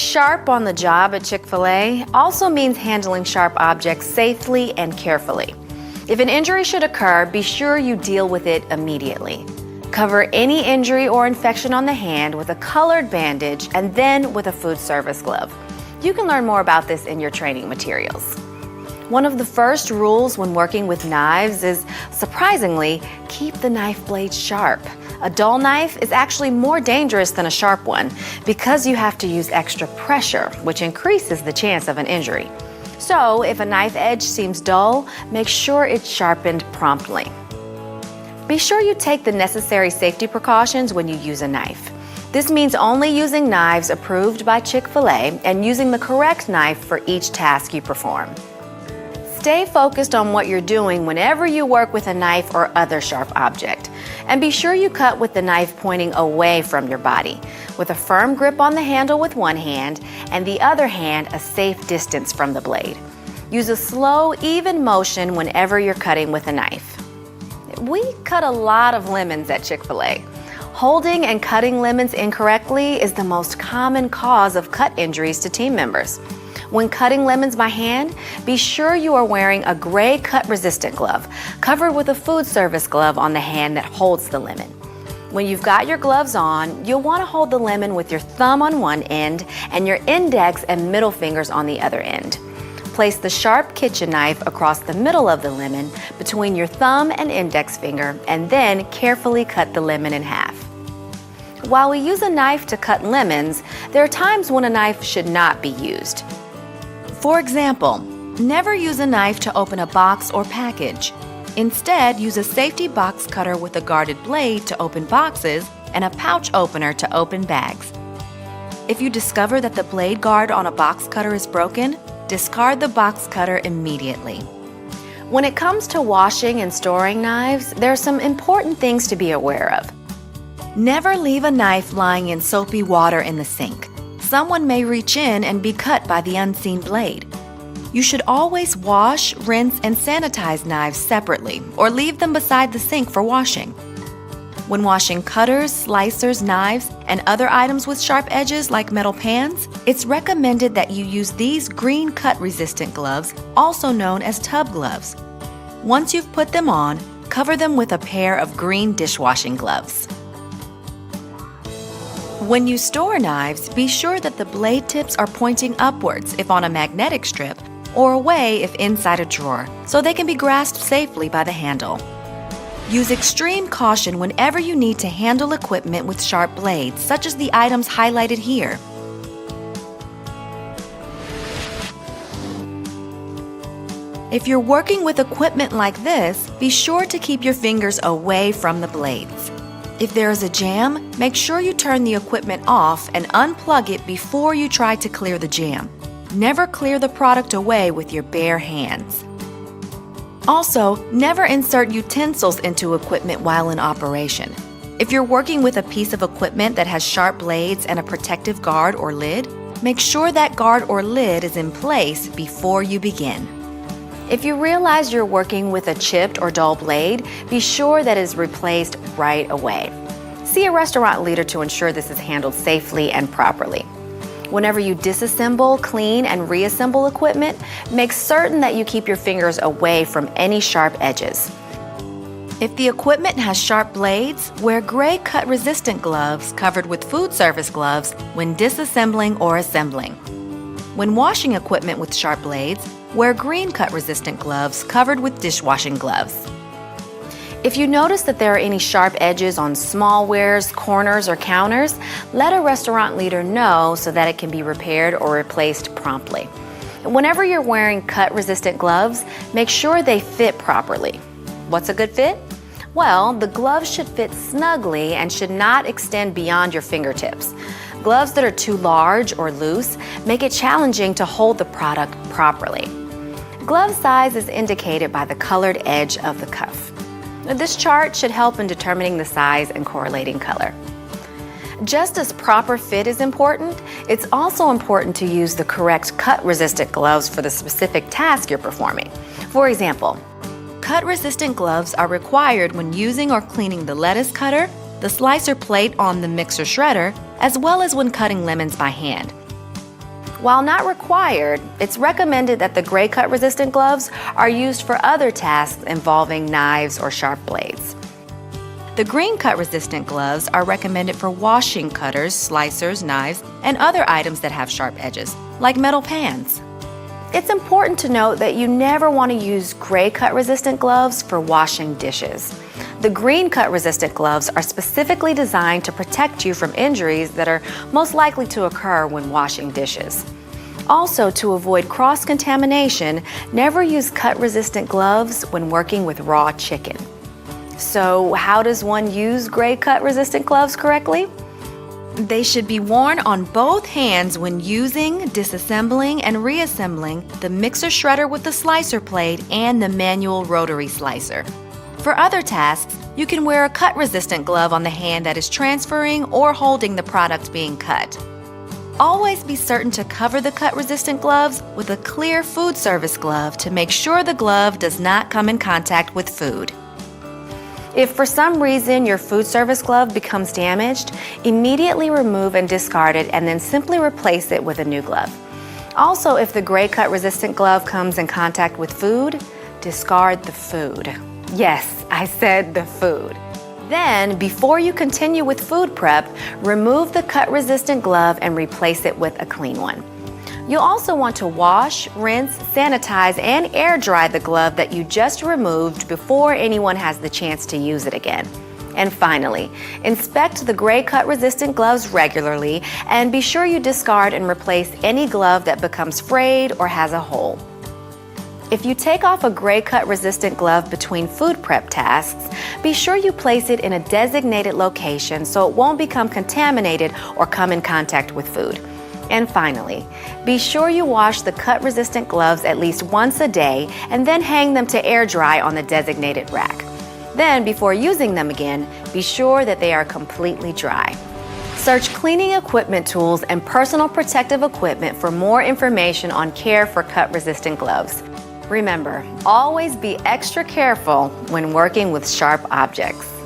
Sharp on the job at Chick-Fil-A also means handling sharp objects safely and carefully. If an injury should occur, be sure you deal with it immediately. Cover any injury or infection on the hand with a colored bandage and then with a food service glove. You can learn more about this in your training materials. One of the first rules when working with knives is, surprisingly, keep the knife blade sharp. A dull knife is actually more dangerous than a sharp one because you have to use extra pressure, which increases the chance of an injury. So, if a knife edge seems dull, make sure it's sharpened promptly. Be sure you take the necessary safety precautions when you use a knife. This means only using knives approved by Chick-Fil-A and using the correct knife for each task you perform. Stay focused on what you're doing whenever you work with a knife or other sharp object. And be sure you cut with the knife pointing away from your body, with a firm grip on the handle with one hand and the other hand a safe distance from the blade. Use a slow, even motion whenever you're cutting with a knife. We cut a lot of lemons at Chick-Fil-A. Holding and cutting lemons incorrectly is the most common cause of cut injuries to team members. When cutting lemons by hand, be sure you are wearing a gray cut-resistant glove, covered with a food service glove on the hand that holds the lemon. When you've got your gloves on, you'll want to hold the lemon with your thumb on one end and your index and middle fingers on the other end. Place the sharp kitchen knife across the middle of the lemon between your thumb and index finger, and then carefully cut the lemon in half. While we use a knife to cut lemons, there are times when a knife should not be used. For example, never use a knife to open a box or package. Instead, use a safety box cutter with a guarded blade to open boxes and a pouch opener to open bags. If you discover that the blade guard on a box cutter is broken, discard the box cutter immediately. When it comes to washing and storing knives, there are some important things to be aware of. Never leave a knife lying in soapy water in the sink. Someone may reach in and be cut by the unseen blade. You should always wash, rinse, and sanitize knives separately or leave them beside the sink for washing. When washing cutters, slicers, knives, and other items with sharp edges like metal pans, it's recommended that you use these green cut-resistant gloves, also known as tub gloves. Once you've put them on, cover them with a pair of green dishwashing gloves. When you store knives, be sure that the blade tips are pointing upwards if on a magnetic strip, or away if inside a drawer, so they can be grasped safely by the handle. Use extreme caution whenever you need to handle equipment with sharp blades, such as the items highlighted here. If you're working with equipment like this, be sure to keep your fingers away from the blades. If there is a jam, make sure you turn the equipment off and unplug it before you try to clear the jam. Never clear the product away with your bare hands. Also, never insert utensils into equipment while in operation. If you're working with a piece of equipment that has sharp blades and a protective guard or lid, make sure that guard or lid is in place before you begin. If you realize you're working with a chipped or dull blade, be sure that it is replaced right away. See a restaurant leader to ensure this is handled safely and properly. Whenever you disassemble, clean, and reassemble equipment, make certain that you keep your fingers away from any sharp edges. If the equipment has sharp blades, wear gray cut-resistant gloves covered with food service gloves when disassembling or assembling. When washing equipment with sharp blades, wear green cut-resistant gloves covered with dishwashing gloves. If you notice that there are any sharp edges on small wares, corners, or counters, let a restaurant leader know so that it can be repaired or replaced promptly. Whenever you're wearing cut-resistant gloves, make sure they fit properly. What's a good fit? Well, the gloves should fit snugly and should not extend beyond your fingertips. Gloves that are too large or loose make it challenging to hold the product properly. Glove size is indicated by the colored edge of the cuff. This chart should help in determining the size and correlating color. Just as proper fit is important, it's also important to use the correct cut-resistant gloves for the specific task you're performing. For example, cut-resistant gloves are required when using or cleaning the lettuce cutter, the slicer plate on the mixer shredder, as well as when cutting lemons by hand. While not required, it's recommended that the gray cut-resistant gloves are used for other tasks involving knives or sharp blades. The green cut-resistant gloves are recommended for washing cutters, slicers, knives, and other items that have sharp edges, like metal pans. It's important to note that you never want to use gray cut-resistant gloves for washing dishes. The green cut-resistant gloves are specifically designed to protect you from injuries that are most likely to occur when washing dishes. Also, to avoid cross-contamination, never use cut-resistant gloves when working with raw chicken. So, how does one use gray cut-resistant gloves correctly? They should be worn on both hands when using, disassembling, and reassembling the mixer shredder with the slicer blade and the manual rotary slicer. For other tasks, you can wear a cut-resistant glove on the hand that is transferring or holding the product being cut. Always be certain to cover the cut-resistant gloves with a clear food service glove to make sure the glove does not come in contact with food. If for some reason your food service glove becomes damaged, immediately remove and discard it and then simply replace it with a new glove. Also, if the gray cut-resistant glove comes in contact with food, discard the food. Yes, I said the food. Then, before you continue with food prep, remove the cut-resistant glove and replace it with a clean one. You'll also want to wash, rinse, sanitize, and air dry the glove that you just removed before anyone has the chance to use it again. And finally, inspect the gray cut-resistant gloves regularly and be sure you discard and replace any glove that becomes frayed or has a hole. If you take off a gray cut-resistant glove between food prep tasks, be sure you place it in a designated location so it won't become contaminated or come in contact with food. And finally, be sure you wash the cut-resistant gloves at least once a day and then hang them to air dry on the designated rack. Then, before using them again, be sure that they are completely dry. Search cleaning equipment tools and personal protective equipment for more information on care for cut-resistant gloves. Remember, always be extra careful when working with sharp objects.